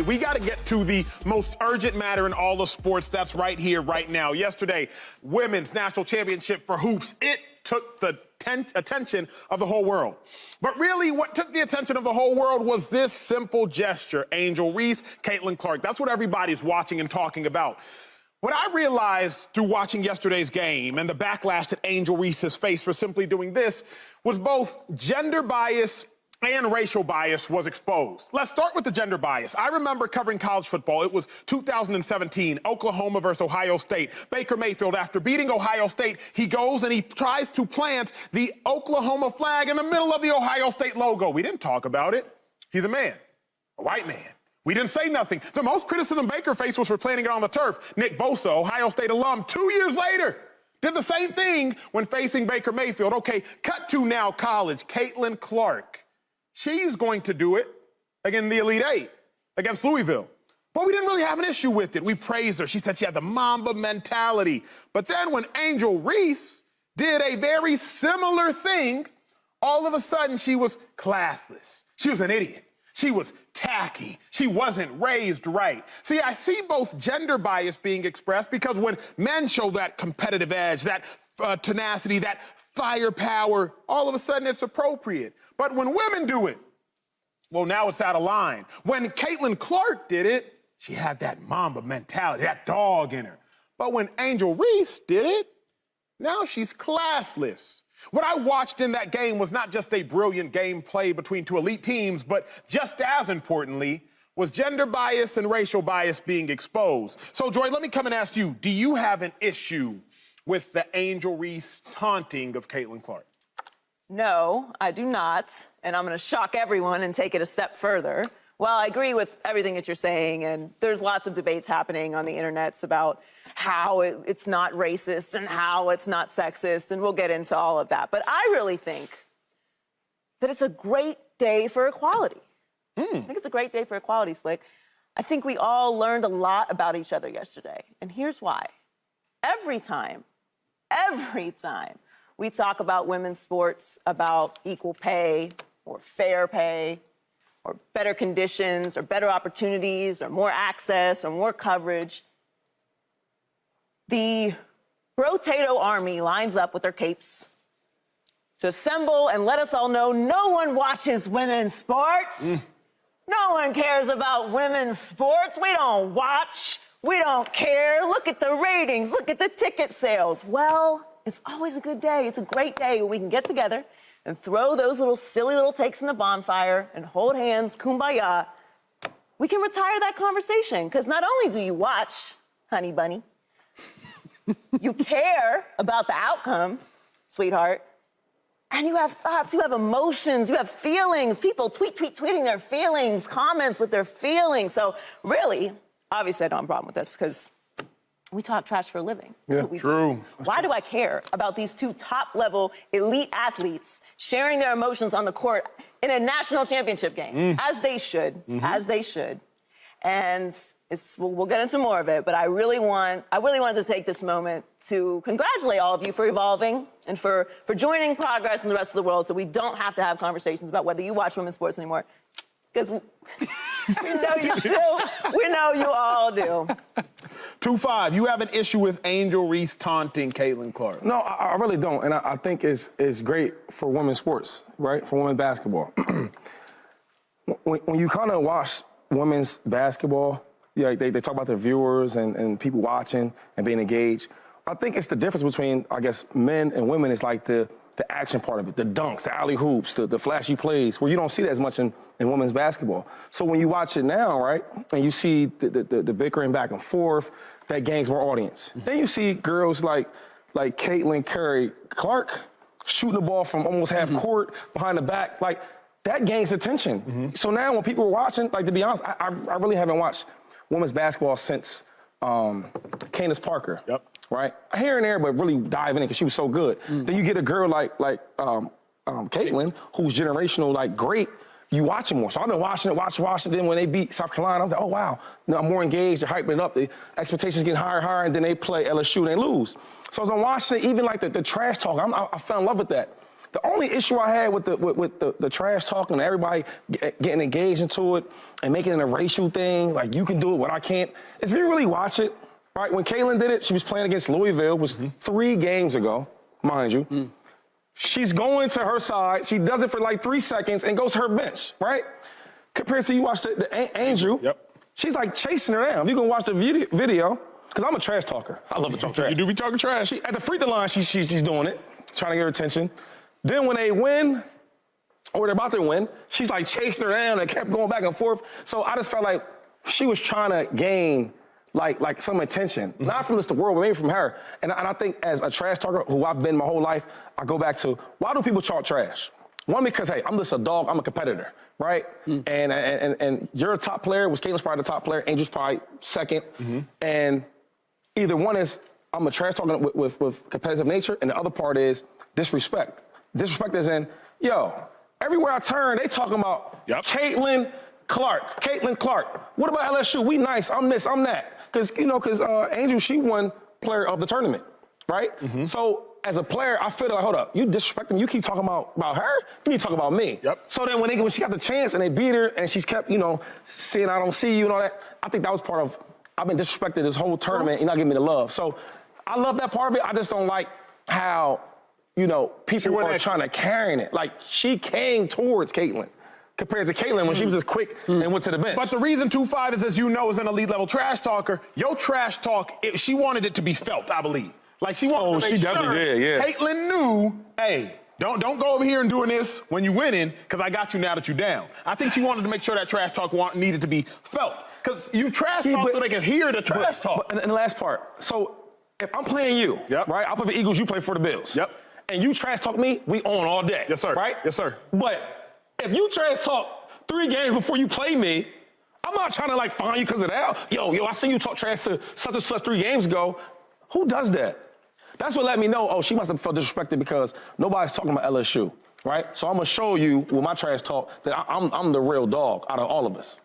we got to get to the most urgent matter in all of sports that's right here, right now. Yesterday, women's national championship for hoops. It took the attention of the whole world. But really, what took the attention of the whole world was this simple gesture. Angel Reese, Caitlin Clark. That's what everybody's watching and talking about. What I realized through watching yesterday's game and the backlash that Angel Reese has faced for simply doing this was both gender bias and racial bias was exposed. Let's start with the gender bias. I remember covering college football. It was 2017, Oklahoma versus Ohio State. Baker Mayfield, after beating Ohio State, he goes and he tries to plant the Oklahoma flag in the middle of the Ohio State logo. We didn't talk about it. He's a man, a white man. We didn't say nothing. The most criticism Baker faced was for planting it on the turf. Nick Bosa, Ohio State alum, 2 years later, did the same thing when facing Baker Mayfield. Okay, cut to now college. Caitlin Clark. She's going to do it against the Elite Eight, against Louisville. But we didn't really have an issue with it. We praised her. She said she had the Mamba mentality. But then when Angel Reese did a very similar thing, all of a sudden she was classless. She was an idiot. She was tacky. She wasn't raised right. See, I see both gender bias being expressed because when men show that competitive edge, that tenacity, that firepower, all of a sudden it's appropriate. But when women do it, well, now it's out of line. When Caitlin Clark did it, she had that Mamba mentality, that dog in her. But when Angel Reese did it, now she's classless. What I watched in that game was not just a brilliant game play between two elite teams, but just as importantly, was gender bias and racial bias being exposed. So, Joy, let me come and ask you, do you have an issue with the Angel Reese taunting of Caitlin Clark? No, I do not, and I'm going to shock everyone and take it a step further. Well, I agree with everything that you're saying, and there's lots of debates happening on the internets about how it's not racist and how it's not sexist, and we'll get into all of that. But I really think that it's a great day for equality. I think it's a great day for equality, Slick. I think we all learned a lot about each other yesterday, and here's why. Every time we talk about women's sports, about equal pay or fair pay or better conditions or better opportunities or more access or more coverage, the Brotato Army lines up with their capes to assemble and let us all know no one watches women's sports. No one cares about women's sports. We don't watch. We don't care. Look at the ratings. Look at the ticket sales. Well, it's always a good day. It's a great day when we can get together and throw those little silly little takes in the bonfire and hold hands, kumbaya. We can retire that conversation because not only do you watch, honey bunny, you care about the outcome, sweetheart, and you have thoughts, you have emotions, you have feelings. People tweeting their feelings, comments with their feelings. So really, obviously I don't have a problem with this because we talk trash for a living. Yeah, true. Why do I care about these two top-level elite athletes sharing their emotions on the court in a national championship game? As they should, as they should. And we'll get into more of it, but I really wanted to take this moment to congratulate all of you for evolving and for joining progress in the rest of the world so we don't have to have conversations about whether you watch women's sports anymore. Because we know you do. We know you all do. 2-5, you have an issue with Angel Reese taunting Caitlin Clark. No, I really don't. And I think it's great for women's sports, right? For women's basketball. when you kind of watch women's basketball, yeah, they talk about their viewers and people watching and being engaged. I think it's the difference between, I guess, men and women is like the action part of it, the dunks, the alley hoops, the flashy plays, where you don't see that as much in women's basketball. So when you watch it now, right, and you see the bickering back and forth, that gains more audience. Then you see girls like Caitlin Clark shooting the ball from almost half court behind the back, like that gains attention. So now when people are watching, like to be honest, I really haven't watched women's basketball since Candace Parker. Yep. Right? Here and there, but really dive in it because she was so good. Then you get a girl like Caitlin, who's generational, like great. You watch it more. So I've been watching it. Then when they beat South Carolina, I was like, oh, wow. Now I'm more engaged. They're hyping it up. The expectations getting higher and higher, and then they play LSU and they lose. So as I'm watching it, even like the trash talk, I fell in love with that. The only issue I had with the trash talking and everybody getting engaged into it and making it a racial thing, like you can do it, but I can't, is if you really watch it, right? When Caitlin did it, she was playing against Louisville, it was 3 games ago, mind you. She's going to her side, she does it for like 3 seconds and goes to her bench, right? Compared to you watch the Angel, she's like chasing her down. If you can watch the video, because I'm a trash talker. I love to talk trash. You do be talking trash. At the free throw line, she's doing it, trying to get her attention. Then when they win, or they're about to win, she's like chasing her down and kept going back and forth. So I just felt like she was trying to gain like some attention, not from just the world, but maybe from her. And I think as a trash talker, who I've been my whole life, I go back to, why do people talk trash? One, because, hey, I'm just a dog, I'm a competitor, right? And you're a top player, was Caitlin's probably the top player, Angel's probably second. And either one is, I'm a trash talker with competitive nature, and the other part is disrespect. Disrespect is in, yo, everywhere I turn, they talking about Caitlin Clark. What about LSU? We nice, I'm this, I'm that. Because Angel, she won player of the tournament, right? So as a player, I feel like, hold up, you disrespect me, you keep talking about her, you need to talk about me. So then when she got the chance and they beat her and she's kept, saying I don't see you and all that, I think that was part of, I've been disrespected this whole tournament, you're not giving me the love. So I love that part of it, I just don't like how, people are trying to carry it. Like, she came towards Caitlin compared to Caitlin when she was just quick and went to the bench. But the reason 2-5 is, as you know, is an elite level trash talker. Your trash talk, she wanted it to be felt, I believe. Like, she wanted to make definitely did, yeah. Caitlin knew, hey, don't go over here and doing this when you winning, because I got you now that you down. I think she wanted to make sure that trash talk needed to be felt. Because you trash talk so they can hear the trash talk. And the last part, so if I'm playing you, right? I play for the Eagles, you play for the Bills. And you trash talk me, we on all day. Yes, sir. Right? Yes, sir. But if you trash talk 3 games before you play me, I'm not trying to like find you because of that. Yo, I seen you talk trash to such and such 3 games ago. Who does that? That's what let me know, oh, she must have felt disrespected because nobody's talking about LSU, right? So I'm gonna show you with my trash talk that I'm the real dog out of all of us.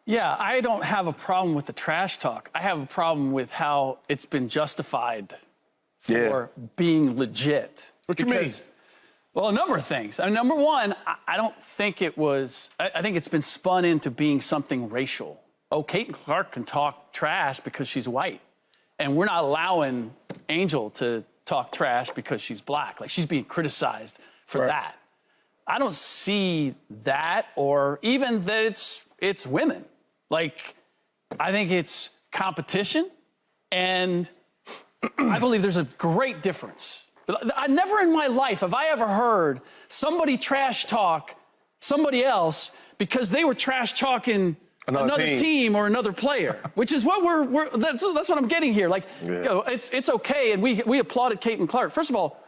Yeah, I don't have a problem with the trash talk. I have a problem with how it's been justified for being legit. What you mean? Well, a number of things. I mean, number one, I don't think it was, I think it's been spun into being something racial. Oh, Caitlin Clark can talk trash because she's white. And we're not allowing Angel to talk trash because she's black. Like, she's being criticized for that. I don't see that, or even that it's women. Like, I think it's competition, and I believe there's a great difference. I never in my life have I ever heard somebody trash talk somebody else because they were trash talking another team or another player, which is what that's what I'm getting here. Like, it's okay, and we applauded Caitlin Clark. First of all,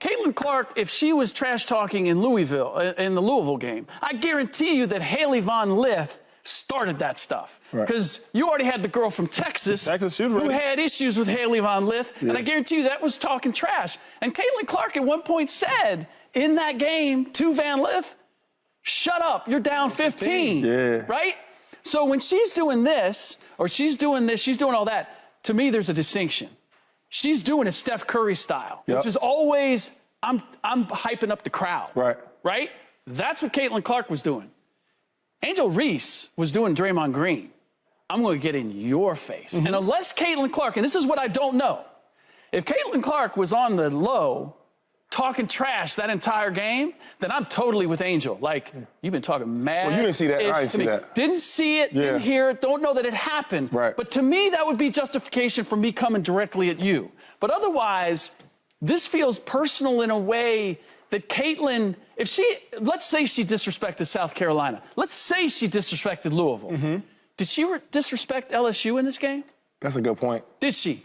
Caitlin Clark, if she was trash talking in Louisville, in the Louisville game, I guarantee you that Haley Von Lith started that stuff. Because you already had the girl from Texas who had issues with Haley Von Lith, and I guarantee you that was talking trash. And Caitlin Clark at one point said in that game to Van Lith, shut up, you're down 15, right? So when she's doing this, or she's doing this, she's doing all that, to me there's a distinction. She's doing it Steph Curry style, which is always, I'm hyping up the crowd, right? That's what Caitlin Clark was doing. Angel Reese was doing Draymond Green. I'm going to get in your face. And unless Caitlin Clark, and this is what I don't know, if Caitlin Clark was on the low talking trash that entire game, then I'm totally with Angel. Like, you've been talking mad. Well, you didn't see that. I didn't see that. Didn't see it, didn't hear it, don't know that it happened. But to me, that would be justification for me coming directly at you. But otherwise, this feels personal in a way that Caitlin, if she, let's say she disrespected South Carolina. Let's say she disrespected Louisville. Did she disrespect LSU in this game? That's a good point. Did she?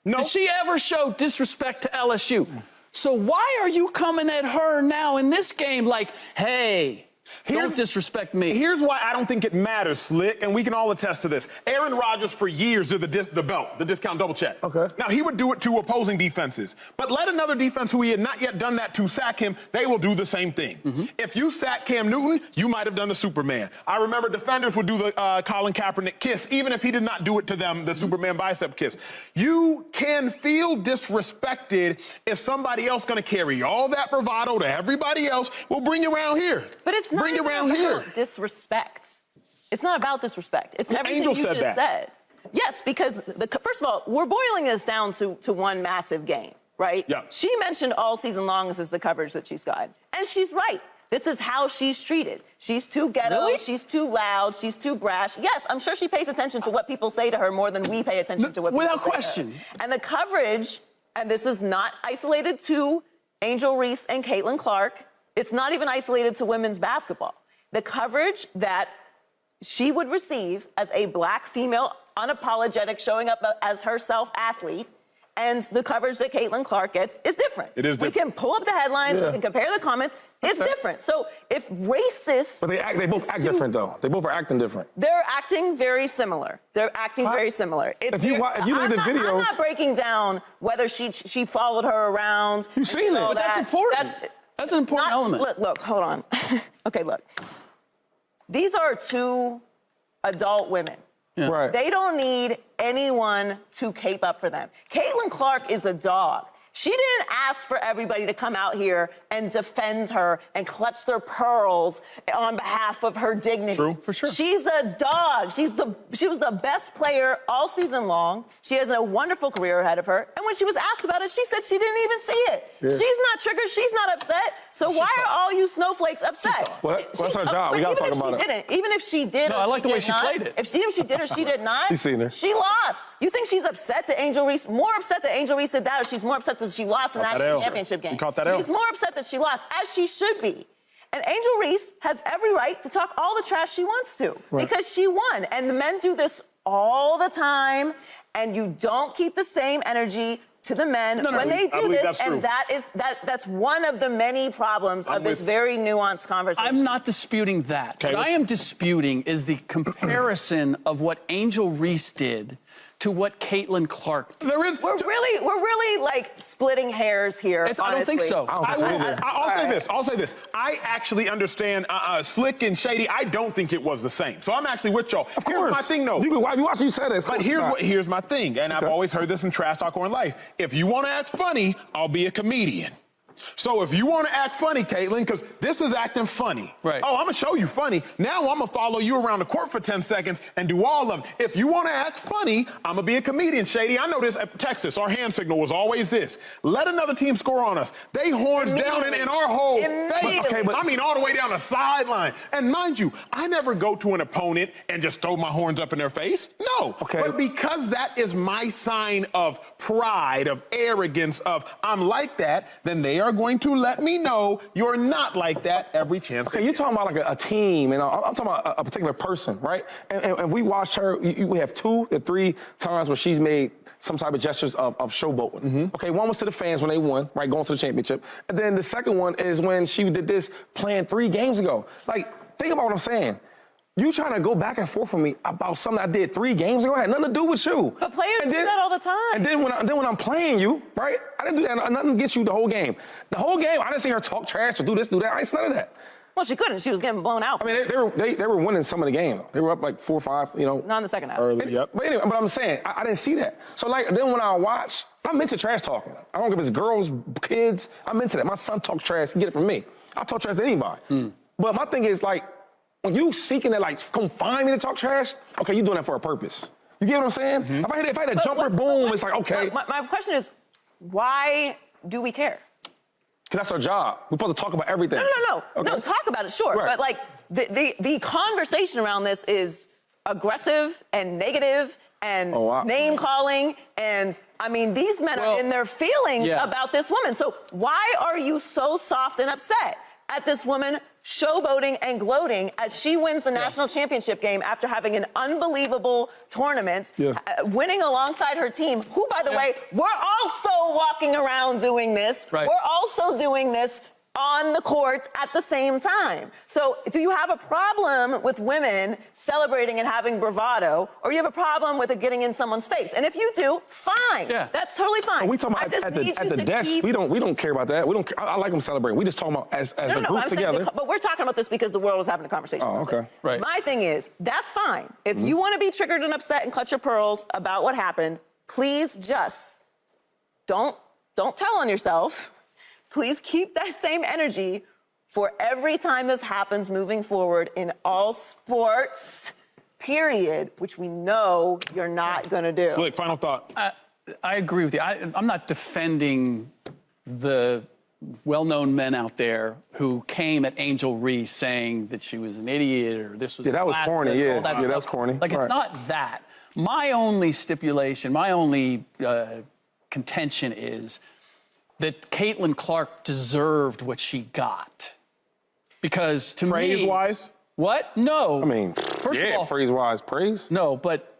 No. Did she ever show disrespect to LSU? So why are you coming at her now in this game like, hey, Don't disrespect me. Here's why I don't think it matters, Slick, and we can all attest to this. Aaron Rodgers for years did the belt, the discount double check. Okay. Now, he would do it to opposing defenses. But let another defense who he had not yet done that to sack him, they will do the same thing. If you sack Cam Newton, you might have done the Superman. I remember defenders would do the Colin Kaepernick kiss, even if he did not do it to them, the Superman bicep kiss. You can feel disrespected if somebody else going to carry all that bravado to everybody else. We'll bring you around here. But it's not about disrespect. It's not about disrespect. It's everything Angel you said just that. said. Yes, because first of all, we're boiling this down to one massive game, right? Yeah. She mentioned all season long this is the coverage that she's got. And she's right. This is how she's treated. She's too ghetto, Really? she's too loud, she's too brash. Yes, I'm sure she pays attention to what people say to her more than we pay attention to what people say Without question. to her. And the coverage, and this is not isolated to Angel Reese and Caitlin Clark, it's not even isolated to women's basketball. The coverage that she would receive as a black female, unapologetic, showing up as herself athlete, and the coverage that Caitlin Clark gets is different. It is different. We can pull up the headlines, we can compare the comments. It's different. So if racist... But they both act different, though. They both are acting different. They're acting very similar. They're acting very similar. If you look at the videos... I'm not breaking down whether she followed her around. You've seen it. But that's important. That's an important element. Look, hold on. Okay, look. These are two adult women. Yeah. Right. They don't need anyone to cape up for them. Caitlin Clark is a dog. She didn't ask for everybody to come out here and defend her and clutch their pearls on behalf of her dignity. True, for sure. She's a dog. She was the best player all season long. She has a wonderful career ahead of her. And when she was asked about it, she said she didn't even see it. Yeah. She's not triggered. She's not upset. So why are all you snowflakes upset? Well, that's her job. We gotta talk about it. Even if she did, No, or I like the way she not, played it. Even if she did or she did not, You've seen her. she lost. You think she's upset that Angel Reese, more upset that Angel Reese did that, or she's more upset that she lost the Caught that national L. championship game? She caught that L. She's more upset that she lost, as she should be. And Angel Reese has every right to talk all the trash she wants to because she won. And the men do this all the time, and you don't keep the same energy to the men when they do this, and that's one of the many problems of this very nuanced conversation. I'm not disputing that. Okay. What I am disputing is the comparison of what Angel Reese did to what Caitlin Clark did. There is. We're really like splitting hairs here. I don't think so. I'll say this. I actually understand Slick and Shady. I don't think it was the same. So I'm actually with y'all. Of course. Here's my thing, though. You watch you said this. But here's my thing, and I've always heard this in Trash Talk or in life. If you want to act funny, I'll be a comedian. So if you want to act funny, Caitlin, because this is acting funny. Right. Oh, I'm going to show you funny. Now I'm going to follow you around the court for 10 seconds and do all of them. If you want to act funny, I'm going to be a comedian, Shady. I know this at Texas. Our hand signal was always this. Let another team score on us. They horns down in our whole face. Okay, but I mean, all the way down the sideline. And mind you, I never go to an opponent and just throw my horns up in their face. No. Okay. But because that is my sign of pride, of arrogance, of I'm like that, then they are going to let me know you're not like that every chance. Okay, you're talking about like a team, and I'm talking about a particular person, right? And we watched her. We have 2 or 3 times where she's made some type of gestures of showboating. Okay, one was to the fans when they won, right, going to the championship. And then the second one is when she did this playing 3 games ago. Like, think about what I'm saying. You trying to go back and forth with me about something I did 3 games ago? It had nothing to do with you. But players do that all the time. And then when I'm playing you, right? I didn't do that. Nothing to get you the whole game. The whole game, I didn't see her talk trash or do this, do that. I ain't none of that. Well, she couldn't. She was getting blown out. I mean, they were winning some of the game. They were up like 4 or 5, you know. Not in the second half. Early, yep. But anyway, but I'm saying, I didn't see that. So like, then when I watch, I'm into trash talking. I don't give a if it's girls, kids. I'm into that. My son talks trash. He get it from me. I talk trash to anybody. But my thing is like, when you seeking to like come find me to talk trash, okay, you doing that for a purpose. You get what I'm saying? If I hit a jumper, boom, it's like, okay. My question is, why do we care? Because that's our job. We're supposed to talk about everything. No. Okay. No, talk about it, sure. Right. But like the conversation around this is aggressive and negative and name calling. And I mean, these men are in their feelings about this woman. So why are you so soft and upset at this woman showboating and gloating as she wins the national championship game after having an unbelievable tournament, winning alongside her team, who, by the way, we're also walking around doing this. Right. We're also doing this on the court at the same time. So do you have a problem with women celebrating and having bravado, or you have a problem with it getting in someone's face? And if you do, fine. Yeah. That's totally fine. We talking about at the desk. We don't care about that. We don't. I like them celebrating. We just talking about as a group together. But we're talking about this because the world was having a conversation. Oh, about okay. this. Right. My thing is, that's fine. If you want to be triggered and upset and clutch your pearls about what happened, please just don't tell on yourself. Please keep that same energy for every time this happens moving forward in all sports, period, which we know you're not going to do. Slick, final thought. I agree with you. I'm not defending the well-known men out there who came at Angel Reese saying that she was an idiot or this was that was corny. all Yeah, that that stuff. was corny. Like, it's not that. My only stipulation, my only contention is that Caitlin Clark deserved what she got. Because to me... Praise-wise? What? No. I mean, First of all, praise-wise, praise. no, but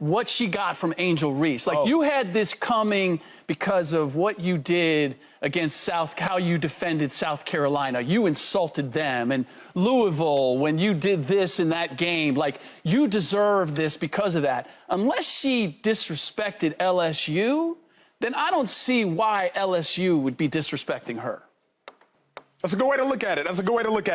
what she got from Angel Reese. Like, you had this coming because of what you did against how you defended South Carolina. You insulted them. And Louisville, when you did this in that game, like, you deserve this because of that. Unless she disrespected LSU, then I don't see why LSU would be disrespecting her. That's a good way to look at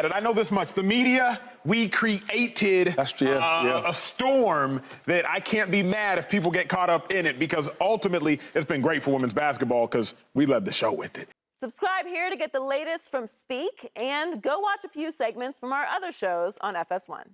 it. I know this much. The media, we created a storm that I can't be mad if people get caught up in it, because ultimately it's been great for women's basketball because we led the show with it. Subscribe here to get the latest from Speak, and go watch a few segments from our other shows on FS1.